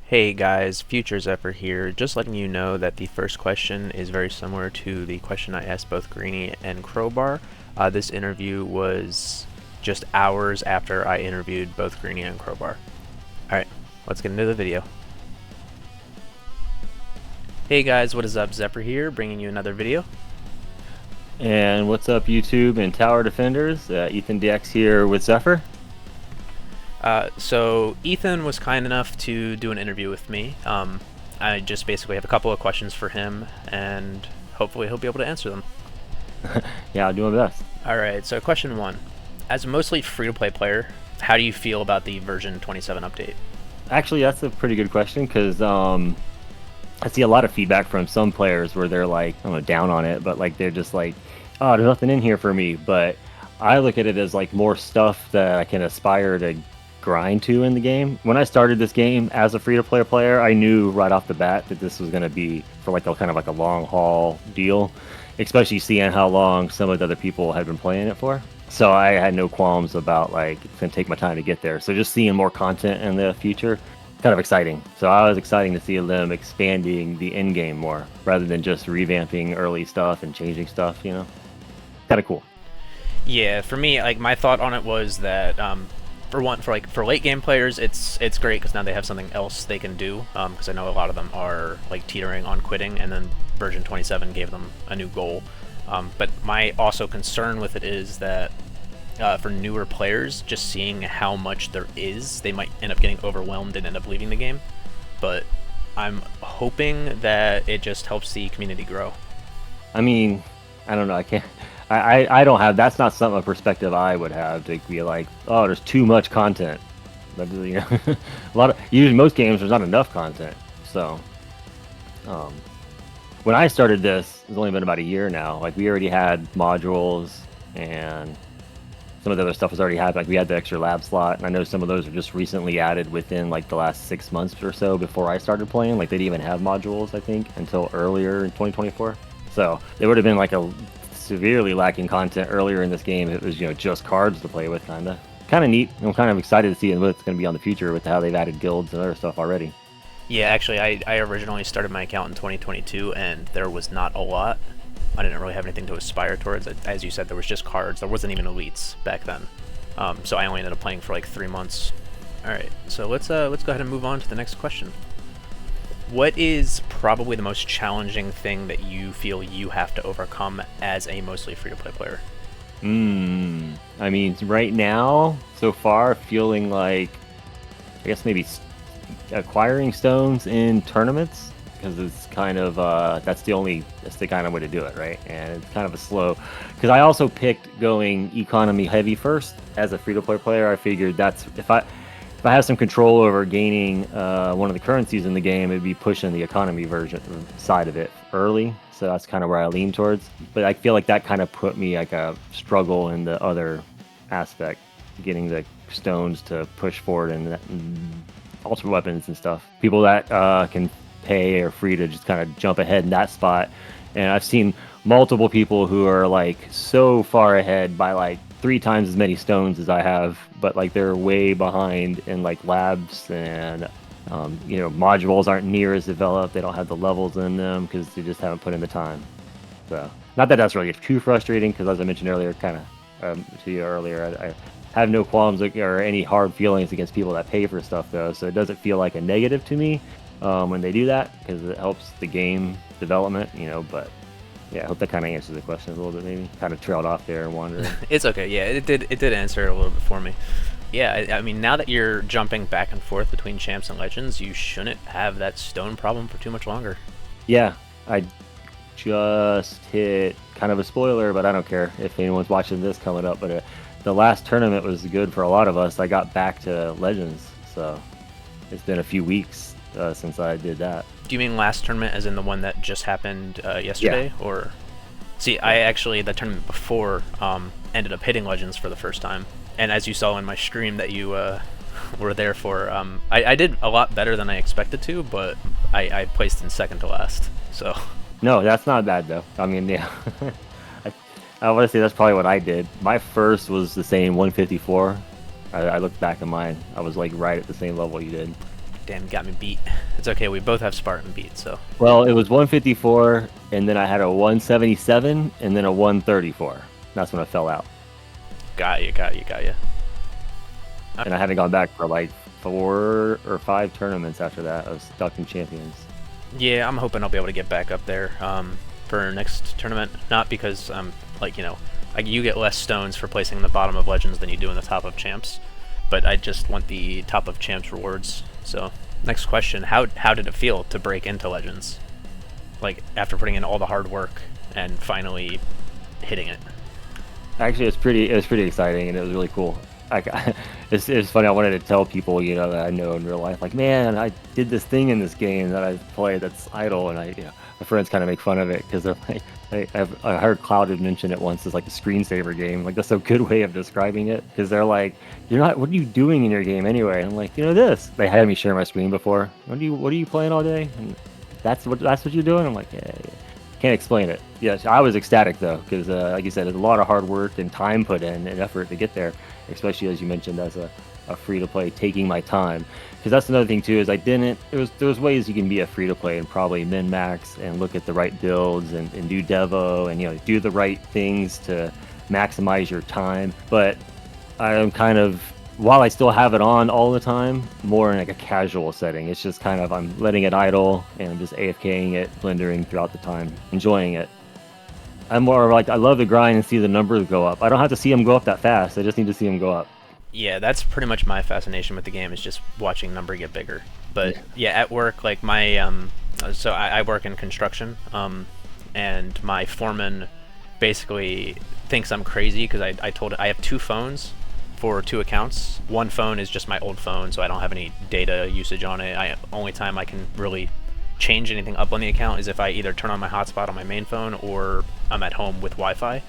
Hey guys, Future Zephyr here, just letting you know that the first question is very similar to the question I asked both Greenie and Crowbar. This interview was just hours after I interviewed both Greenie and Crowbar. Alright, let's get into the video. Hey guys, what is up? Zephyr here, bringing you another video. And what's up, YouTube and Tower Defenders? EthanDX here with Zephyr. So Ethan was kind enough to do an interview with me. I just basically have a couple of questions for him, and hopefully he'll be able to answer them. Yeah, I'll do my best. Alright, so question 1. As a mostly free-to-play player, how do you feel about the version 27 update? Actually, that's a pretty good question because I see a lot of feedback from some players where they're like, I don't know, down on it, but like they're just like, oh, there's nothing in here for me. But I look at it as like more stuff that I can aspire to grind to in the game. When I started this game as a free-to-play player, I knew right off the bat that this was going to be for like a kind of like a long haul deal, especially seeing how long some of the other people had been playing it for. So I had no qualms about like it's going to take my time to get there. So just seeing more content in the future, kind of exciting. So I was exciting to see them expanding the end game more rather than just revamping early stuff and changing stuff, you know. Kind of cool. Yeah, for me, like my thought on it was that for late game players, it's great because now they have something else they can do. Because I know a lot of them are like teetering on quitting, and then version 27 gave them a new goal. But my also concern with it is that for newer players, just seeing how much there is, they might end up getting overwhelmed and end up leaving the game. But I'm hoping that it just helps the community grow. I mean, I don't know. I can't. I don't have. That's not a perspective I would have to be like, oh, there's too much content. But you know, a lot of usually most games there's not enough content. So, um, when I started this, it's only been about a year now. Like we already had modules and some of the other stuff was already happening. Like we had the extra lab slot, and I know some of those are just recently added within like the last 6 months or so before I started playing. Like they didn't even have modules, I think, until earlier in 2024. So they would have been like a severely lacking content earlier in this game. It was, you know, just cards to play with, kind of neat. I'm kind of excited to see what's going to be on the future with how they've added guilds and other stuff already. Yeah, actually, I originally started my account in 2022, and there was not a lot. I didn't really have anything to aspire towards. As you said, there was just cards. There wasn't even elites back then. So I only ended up playing for like 3 months. All right, so let's go ahead and move on to the next question. What is probably the most challenging thing that you feel you have to overcome as a mostly free-to-play player? I mean, right now, so far, feeling like, I guess maybe acquiring stones in tournaments, because it's kind of, that's the kind of way to do it, right? And it's kind of a slow, because I also picked going economy heavy first as a free-to-play player. I figured that's, if I have some control over gaining one of the currencies in the game, it'd be pushing the economy version side of it early. So that's kind of where I lean towards. But I feel like that kind of put me like a struggle in the other aspect, getting the stones to push forward and ultra weapons and stuff. People that can pay are free to just kind of jump ahead in that spot. And I've seen multiple people who are like so far ahead by like 3 times as many stones as I have, but like they're way behind in like labs and you know, modules aren't near as developed. They don't have the levels in them because they just haven't put in the time. So not that that's really too frustrating, because as I mentioned earlier, kind of to you earlier, I have no qualms or any hard feelings against people that pay for stuff though. So it doesn't feel like a negative to me when they do that, because it helps the game development, you know. But yeah, I hope that kind of answers the question a little bit. Maybe kind of trailed off there and wandered. It's okay. Yeah, it did answer it a little bit for me. Yeah, I mean, now that you're jumping back and forth between champs and legends, you shouldn't have that stone problem for too much longer. Yeah, I just hit kind of a spoiler, but I don't care if anyone's watching this coming up. But the last tournament was good for a lot of us. I got back to legends, so it's been a few weeks since I did that. Do you mean last tournament as in the one that just happened yesterday? Yeah. Or see, I actually, the tournament before ended up hitting legends for the first time. And as you saw in my stream that you were there for, I did a lot better than I expected to, but I placed in second to last. So no, that's not bad though. I mean, yeah, I want to say that's probably what I did. My first was the same 154. I looked back at mine. I was like right at the same level you did. Damn, you got me beat. It's okay, we both have Spartan beat, so. Well, it was 154, and then I had a 177, and then a 134. That's when I fell out. Got you. And I haven't gone back for like 4 or 5 tournaments after that. I was stuck in champions. Yeah, I'm hoping I'll be able to get back up there for next tournament. Not because, like, you know, you get less stones for placing in the bottom of Legends than you do in the top of Champs. But I just want the top of Champs rewards. So, next question, how did it feel to break into Legends? Like, after putting in all the hard work and finally hitting it. Actually, it was pretty exciting, and it was really cool. It's funny. I wanted to tell people, you know, that I know in real life, like, man, I did this thing in this game that I play that's idle, and my friends kind of make fun of it because they're like, I heard Cloud had mentioned it once as like a screensaver game. Like, that's a good way of describing it, because they're like, what are you doing in your game anyway? And I'm like, this. They had me share my screen before. What are you playing all day? And that's what you're doing. I'm like, yeah. Can't explain it. Yes, I was ecstatic though, because like you said, there's a lot of hard work and time put in and effort to get there, especially as you mentioned as a free-to-play, taking my time. Because that's another thing too, is there was ways you can be a free-to-play and probably min-max and look at the right builds and do devo and do the right things to maximize your time. But I'm kind of, while I still have it on all the time, more in like a casual setting. It's just kind of, I'm letting it idle and I'm just AFKing it, blendering throughout the time, enjoying it. I'm more like, I love to grind and see the numbers go up. I don't have to see them go up that fast. I just need to see them go up. Yeah, that's pretty much my fascination with the game, is just watching number get bigger. But yeah, at work, like my so I work in construction, and my foreman basically thinks I'm crazy because I told I have 2 phones for 2 accounts. One phone is just my old phone, so I don't have any data usage on it. Only time I can really change anything up on the account is if I either turn on my hotspot on my main phone or I'm at home with Wi-Fi.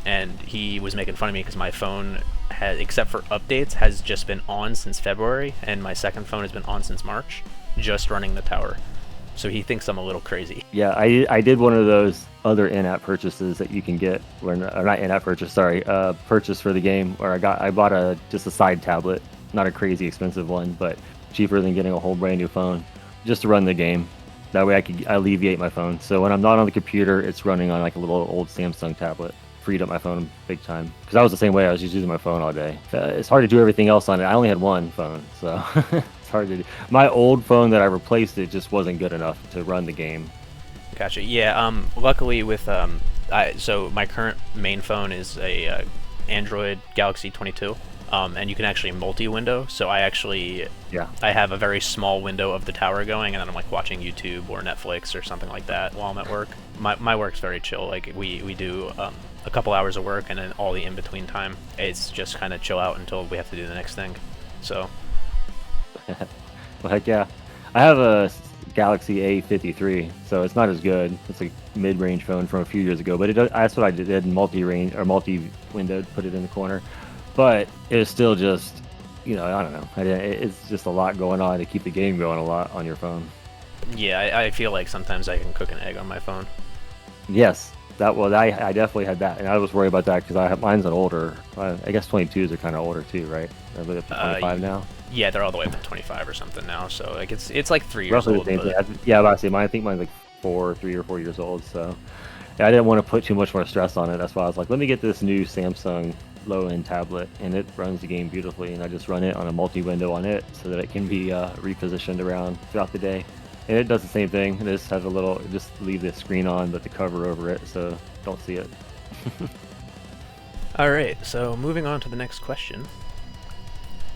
And he was making fun of me because my phone, except for updates, has just been on since February, and my second phone has been on since March, just running the tower. So he thinks I'm a little crazy. Yeah, I did one of those other in-app purchases that you can get, or not in-app purchase, sorry, purchase for the game, where I bought just a side tablet, not a crazy expensive one, but cheaper than getting a whole brand new phone, just to run the game. That way I could alleviate my phone. So when I'm not on the computer, it's running on like a little old Samsung tablet. Freed up my phone big time, because I was the same way. I was just using my phone all day. It's hard to do everything else on it. I only had one phone, so it's hard to do. My old phone that I replaced, it just wasn't good enough to run the game. Gotcha. Yeah. Luckily with so my current main phone is a Android Galaxy 22. And you can actually multi-window, so I have a very small window of the tower going, and then I'm like watching YouTube or Netflix or something like that while I'm at work. My work's very chill. Like we do a couple hours of work, and then all the in-between time, it's just kind of chill out until we have to do the next thing. So. Well, heck yeah. I have a Galaxy A53, so it's not as good. It's a mid-range phone from a few years ago, but that's what I did, multi-range or multi-window, put it in the corner. But it's still just, I don't know. It's just a lot going on to keep the game going a lot on your phone. Yeah, I feel like sometimes I can cook an egg on my phone. Yes, I definitely had that, and I was worried about that because mine's an older. I guess 22s are kind of older too, right? They're up to 25 now. Yeah, they're all the way up to 25 or something now. So like it's like 3 years roughly old. The same thing. Yeah, I say I think mine's like 3 or 4 years old. So yeah, I didn't want to put too much more stress on it. That's why I was like, let me get this new Samsung low-end tablet, and it runs the game beautifully, and I just run it on a multi-window on it so that it can be repositioned around throughout the day. And it does the same thing. It just has just leave the screen on, but the cover over it, so don't see it. Alright, so moving on to the next question.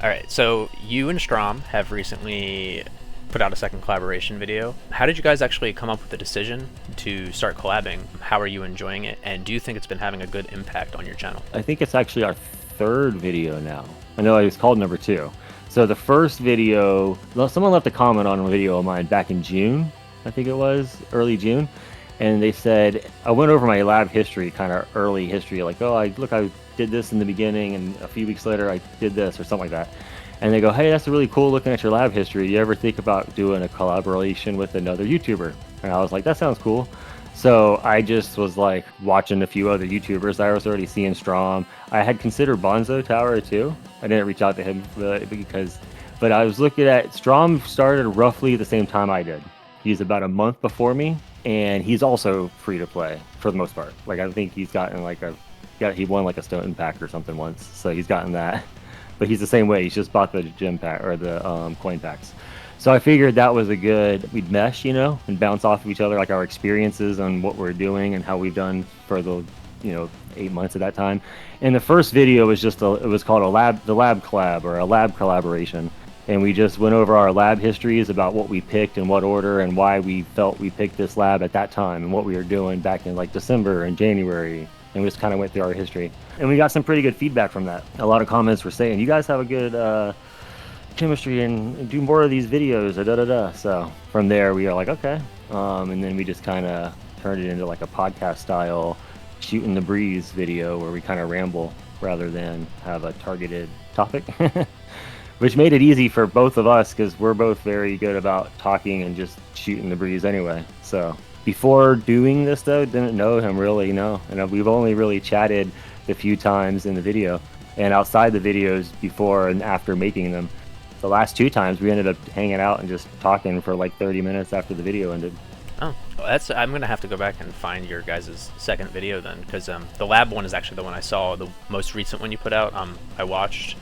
Alright, so you and Strom have recently put out a second collaboration video. How did you guys actually come up with the decision to start collabing? How are you enjoying it? And do you think it's been having a good impact on your channel? I think it's actually our 3rd video now. I know it was called number 2. So the first video, someone left a comment on a video of mine back in June, I think it was, early June. And they said, I went over my lab history, kind of early history, like, oh, I did this in the beginning, and a few weeks later I did this, or something like that. And they go, hey, that's really cool looking at your lab history. You ever think about doing a collaboration with another YouTuber? And I was like, that sounds cool. So I just was like watching a few other YouTubers. I was already seeing Strom. I had considered Bonzo Tower too. I didn't reach out to him because But I was looking at Strom started roughly the same time I did. He's about a month before me, and he's also free to play for the most part. Like I think he's gotten like he won like a stone pack or something once, so he's gotten that. But he's the same way. He's just bought the gem pack or the coin packs. So I figured that was we'd mesh, you know, and bounce off of each other, like our experiences on what we're doing and how we've done for the, 8 months at that time. And the first video was it was called the lab collab or a lab collaboration. And we just went over our lab histories about what we picked in what order and why we felt we picked this lab at that time and what we were doing back in like December and January. And we just kind of went through our history. And we got some pretty good feedback from that. A lot of comments were saying, you guys have a good chemistry and do more of these videos, So from there, we are like, okay. And then we just kind of turned it into like a podcast style shooting the breeze video where we kind of ramble rather than have a targeted topic. Which made it easy for both of us because we're both very good about talking and just shooting the breeze anyway. So before doing this though, didn't know him really, and we've only really chatted a few times in the video and outside the videos before and after making them. The last 2 times we ended up hanging out and just talking for like 30 minutes after the video ended. Oh, well, I'm gonna have to go back and find your guys' second video then, because the lab one is actually the one I saw, the most recent one you put out. I watched,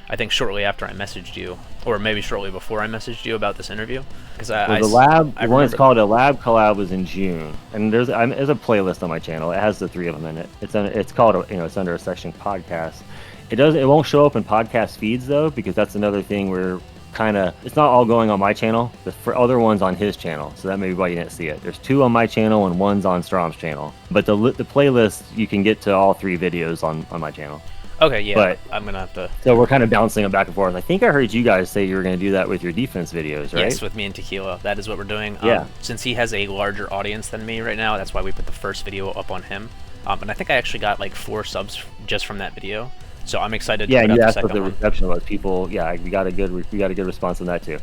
I think shortly after I messaged you, or maybe shortly before I messaged you about this interview. Because the one it's called a lab collab was in June, and there's a playlist on my channel. It has the 3 of them in it. It's called it's under a section podcast. It won't show up in podcast feeds though, because that's another thing where it's not all going on my channel. The other one's on his channel, so that may be why you didn't see it. There's 2 on my channel and 1's on Strom's channel. But the playlist, you can get to all 3 videos on my channel. Okay, yeah, but I'm gonna have to. So we're kind of bouncing them back and forth. I think I heard you guys say you were going to do that with your defense videos, right? Yes, with me and Tequila. That is what we're doing. Yeah. Since he has a larger audience than me right now, that's why we put the first video up on him. And I think I actually got like 4 subs just from that video. So I'm excited to put and you out asked the what second the one. reception was. People, we got a good response on that too.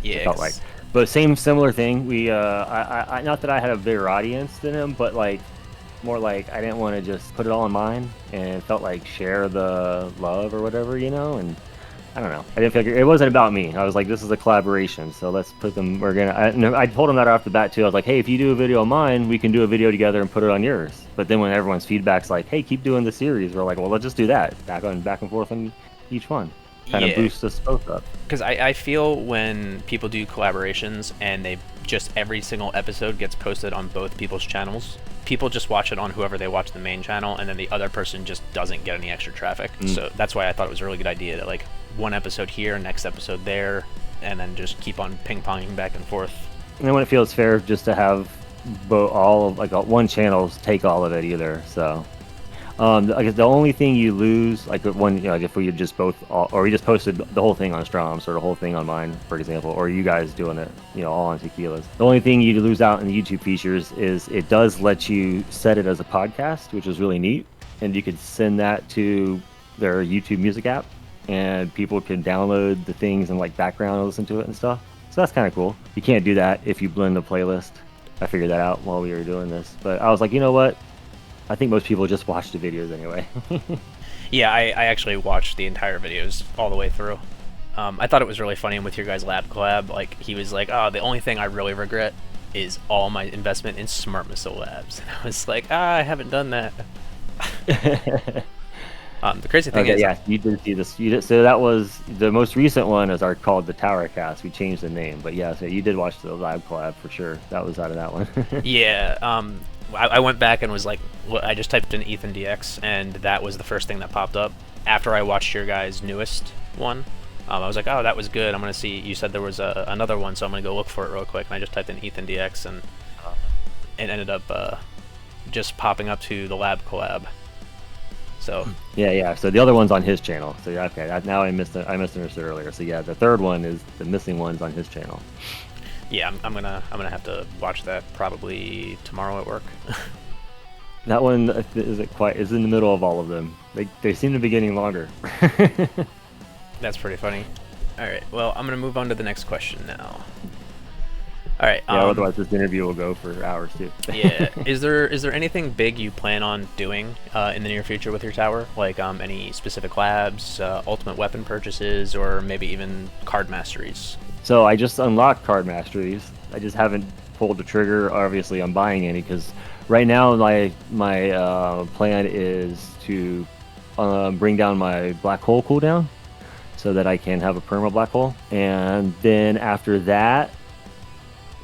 Yeah. Felt like, but similar thing. We I not that I had a bigger audience than him, but like more like I didn't want to just put it all in mine, and felt like share the love or whatever, and I don't know. I didn't feel like it wasn't about me. I was like, this is a collaboration, so let's put them. I told him that off the bat too. I was like, hey, if you do a video on mine, we can do a video together and put it on yours. But then when everyone's feedback's like, hey, keep doing the series, we're like, well, let's just do that. Back and forth on each one. Kind of boosts us both up. Because I feel when people do collaborations and every single episode gets posted on both people's channels, people just watch it on whoever they watch the main channel, and then the other person just doesn't get any extra traffic. So that's why I thought it was a really good idea to like one episode here, next episode there, and then just keep on ping-ponging back and forth. And then when it feels fair just to have one channel take all of it either. So I guess the only thing you lose, like when if we just or we just posted the whole thing on Strom's or the whole thing on mine, for example, or you guys doing it, all on Tequila's. The only thing you lose out in the YouTube features is it does let you set it as a podcast, which is really neat, and you could send that to their YouTube Music app, and people can download the things and like background and listen to it and stuff. So that's kind of cool. You can't do that if you blend the playlist. I figured that out while we were doing this, but I was like, you know what? I think most people just watch the videos anyway. Yeah, I actually watched the entire videos all the way through. I thought it was really funny with your guys' lab collab. Like, he was like, oh, the only thing I really regret is all my investment in Smart Missile Labs. And I was like, I haven't done that. The crazy thing is... Yeah, you did see this. So that was... The most recent one is called the Tower Cast. We changed the name. But yeah, so you did watch the lab collab for sure. That was out of that one. Yeah, I went back and was like, I just typed in EthanDX, and that was the first thing that popped up. After I watched your guys' newest one, I was like, oh, that was good. I'm going to see, you said there was another one, so I'm going to go look for it real quick. And I just typed in EthanDX, and it ended up just popping up to the lab collab. So yeah. So the other one's on his channel. So yeah, okay. Now I misunderstood earlier. So yeah, the third one is the missing one's on his channel. Yeah, I'm gonna have to watch that probably tomorrow at work. That one is in the middle of all of them. They seem to be getting longer. That's pretty funny. All right, well, I'm gonna move on to the next question now. All right. Yeah, otherwise this interview will go for hours too. Yeah. Is there anything big you plan on doing in the near future with your tower? Like any specific labs, ultimate weapon purchases, or maybe even card masteries? So I just unlocked card masteries. I just haven't pulled the trigger. Obviously, I'm buying any because right now my plan is to bring down my black hole cooldown so that I can have a perma black hole, and then after that.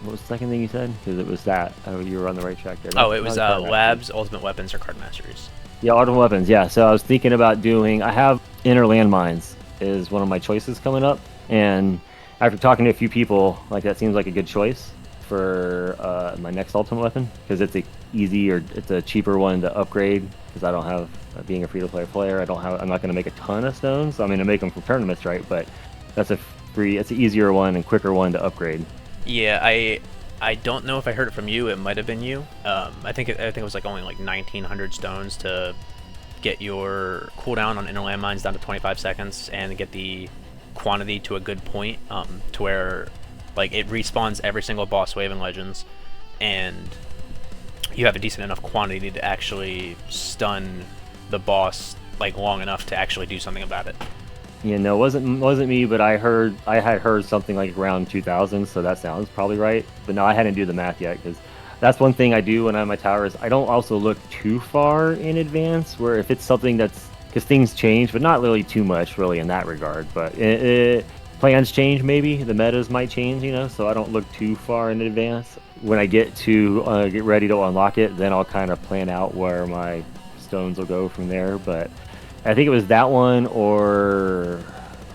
What was the second thing you said? Because it was that. Oh, you were on the right track there. Oh, it was labs, ultimate weapons, or card masteries. Yeah, ultimate weapons. Yeah. So I was thinking about doing. I have inner landmines is one of my choices coming up, and after talking to a few people, like that seems like a good choice for my next ultimate weapon because it's it's a cheaper one to upgrade because I don't have being a free-to-play player. I'm not going to make a ton of stones. I'm going to make them for tournaments, right? But that's it's an easier one and quicker one to upgrade. Yeah, I don't know if I heard it from you. It might have been you. I think it was like only like 1,900 stones to get your cooldown on inner landmines down to 25 seconds and get the quantity to a good point, to where like it respawns every single boss wave in Legends, and you have a decent enough quantity to actually stun the boss like long enough to actually do something about it. Yeah, no, it wasn't me, but I had heard something like around 2,000, so that sounds probably right. But no, I hadn't do the math yet because that's one thing I do when I'm at my tower is I don't also look too far in advance. Where if it's something because things change, but not really too much really in that regard. But plans change, maybe the metas might change, So I don't look too far in advance. When I get ready to unlock it, then I'll kind of plan out where my stones will go from there. But I think it was that one, or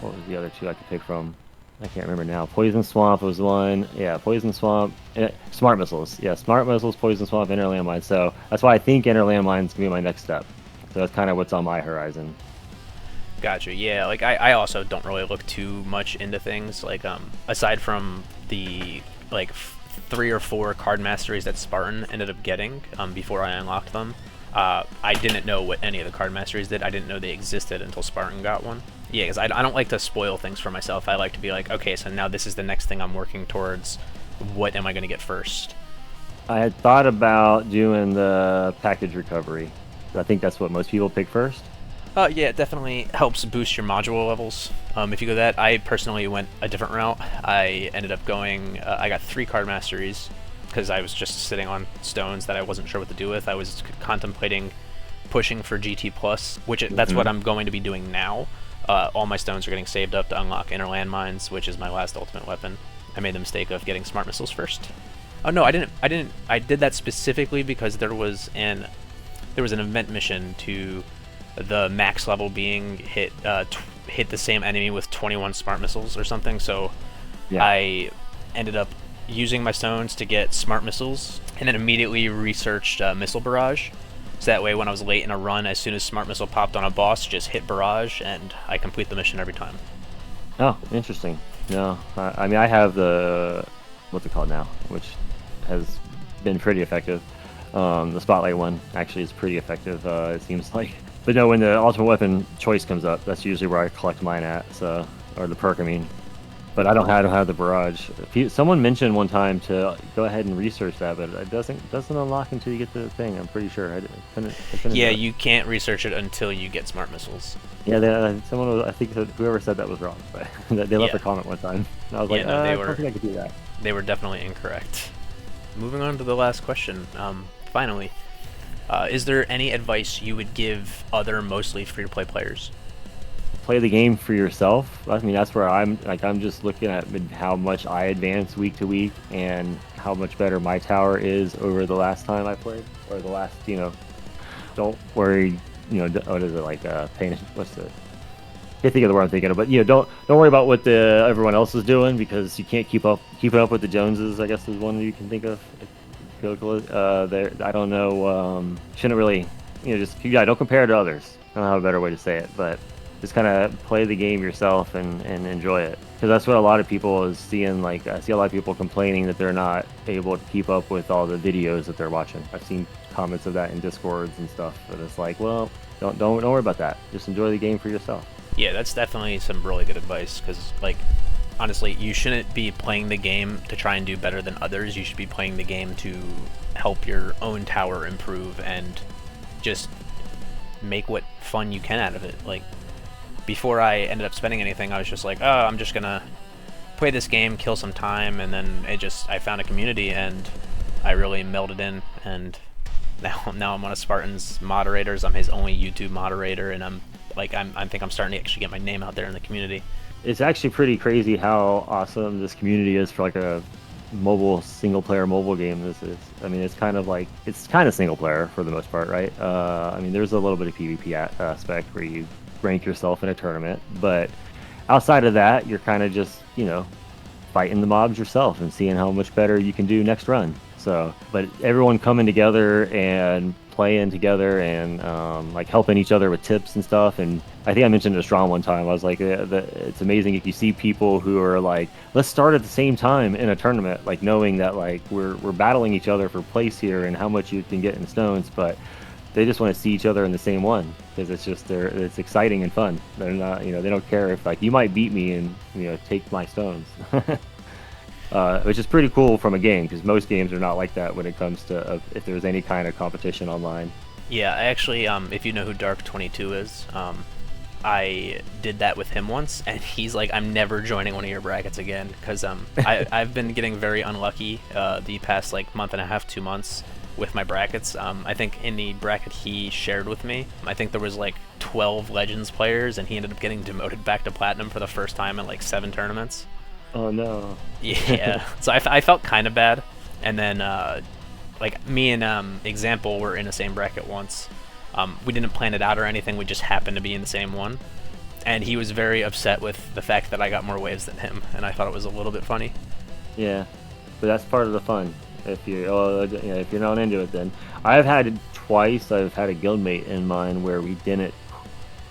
what was the other two I could pick from? I can't remember now. Poison Swamp was one. Yeah, Poison Swamp. Smart Missiles. Yeah, Smart Missiles, Poison Swamp, Inner Landmine. So that's why I think Inner Landmine is going to be my next step. So that's kind of what's on my horizon. Gotcha. Yeah, like I also don't really look too much into things. Like aside from the like 3 or 4 card masteries that Spartan ended up getting before I unlocked them. I didn't know what any of the card masteries did. I didn't know they existed until Spartan got one. Yeah, because I don't like to spoil things for myself. I like to be like, okay, so now this is the next thing I'm working towards. What am I going to get first? I had thought about doing the package recovery. I think that's what most people pick first. Yeah, it definitely helps boost your module levels. If you go that, I personally went a different route. I ended up going, I got 3 card masteries, because I was just sitting on stones that I wasn't sure what to do with. I was contemplating pushing for GT+, that's what I'm going to be doing now. All my stones are getting saved up to unlock Inner Landmines, which is my last ultimate weapon. I made the mistake of getting Smart Missiles first. Oh no, I didn't. I did that specifically because there was an event mission to the max level being hit the same enemy with 21 Smart Missiles or something. So yeah. I ended up using my stones to get Smart Missiles, and then immediately researched Missile Barrage. So that way when I was late in a run, as soon as Smart Missile popped on a boss, just hit Barrage, and I complete the mission every time. Oh, interesting. No, I mean, I have the, what's it called now, which has been pretty effective. The Spotlight one actually is pretty effective, it seems like. But no, when the ultimate weapon choice comes up, that's usually where I collect mine at, so, or the perk, I mean. But I don't have the barrage. Someone mentioned one time to go ahead and research that, but it doesn't unlock until you get the thing. I'm pretty sure. I couldn't yeah, you can't research it until you get Smart Missiles. Yeah, I think whoever said that was wrong, but they left a comment one time. And I was like, I don't think I could do that. They were definitely incorrect. Moving on to the last question. Finally, is there any advice you would give other mostly free-to-play players? Play the game for yourself. I mean, that's where I'm just looking at how much I advance week to week and how much better my tower is over the last time I played, or the last, don't worry, what is it, like, what's the, I can't think of the word I'm thinking of, but, don't worry about what everyone else is doing, because you can't keeping up with the Joneses, I guess is one you can think of. I don't know, shouldn't really, don't compare to others. I don't have a better way to say it, but just kind of play the game yourself and enjoy it, because that's what a lot of people is seeing. Like, I see a lot of people complaining that they're not able to keep up with all the videos that they're watching. I've seen comments of that in Discords and stuff, but it's like, well, don't worry about that. Just enjoy the game for yourself. Yeah, that's definitely some really good advice, because like honestly, you shouldn't be playing the game to try and do better than others. You should be playing the game to help your own tower improve and just make what fun you can out of it. Like, before I ended up spending anything, I was just like, oh, I'm just gonna play this game, kill some time, and then I found a community, and I really melded in, and now I'm one of Spartan's moderators. I'm his only YouTube moderator, and I think I'm starting to actually get my name out there in the community. It's actually pretty crazy how awesome this community is for like a single player mobile game. This is, I mean, it's kind of single player for the most part, right? I mean, there's a little bit of PvP aspect where you rank yourself in a tournament, but outside of that, you're kind of just, fighting the mobs yourself and seeing how much better you can do next run. So, but everyone coming together and playing together and like helping each other with tips and stuff. And I think I mentioned to Strong one time, I was like, it's amazing if you see people who are like, let's start at the same time in a tournament, like knowing that like we're battling each other for place here and how much you can get in stones, but they just want to see each other in the same one because it's exciting and fun. They're not, they don't care if like you might beat me and take my stones. Which is pretty cool from a game, because most games are not like that when it comes to if there's any kind of competition online. Yeah, I actually, if you know who Dark22 is, I did that with him once, and he's like, I'm never joining one of your brackets again, because I've been getting very unlucky the past like month and a half, 2 months with my brackets. I think in the bracket he shared with me, I think there was like 12 Legends players, and he ended up getting demoted back to Platinum for the first time in like 7 tournaments. Oh no. Yeah, so I felt kind of bad, and then like me and Example were in the same bracket once. We didn't plan it out or anything, we just happened to be in the same one, and he was very upset with the fact that I got more waves than him, and I thought it was a little bit funny. Yeah, but that's part of the fun. If you're not into it, then I've had a guildmate in mine where we didn't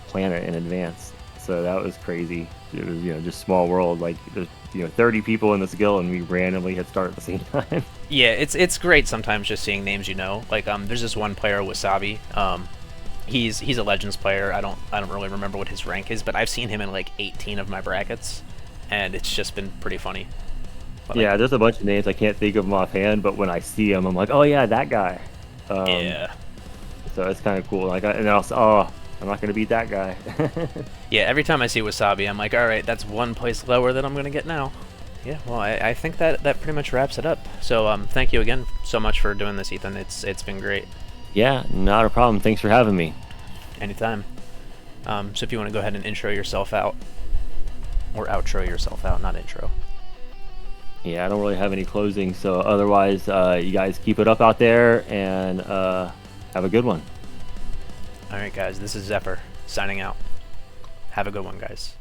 plan it in advance, so that was crazy. It was just small world, like there's 30 people in this guild and we randomly hit start at the same time. Yeah, it's great sometimes just seeing names like there's this one player, Wasabi. He's a Legends player. I don't really remember what his rank is, but I've seen him in like 18 of my brackets, and it's just been pretty funny. But, yeah, there's a bunch of names I can't think of them offhand, but when I see them, I'm like, oh yeah, that guy. Yeah. So it's kind of cool. Like, and also, I'm not gonna beat that guy. Yeah, every time I see Wasabi, I'm like, all right, that's one place lower than I'm gonna get now. Yeah, well, I think that pretty much wraps it up. So thank you again so much for doing this, Ethan. It's been great. Yeah, not a problem. Thanks for having me. Anytime. So if you want to go ahead and intro yourself out, or outro yourself out, not intro. Yeah, I don't really have any closing, so otherwise, you guys keep it up out there and have a good one. Alright guys, this is Zephyr, signing out. Have a good one, guys.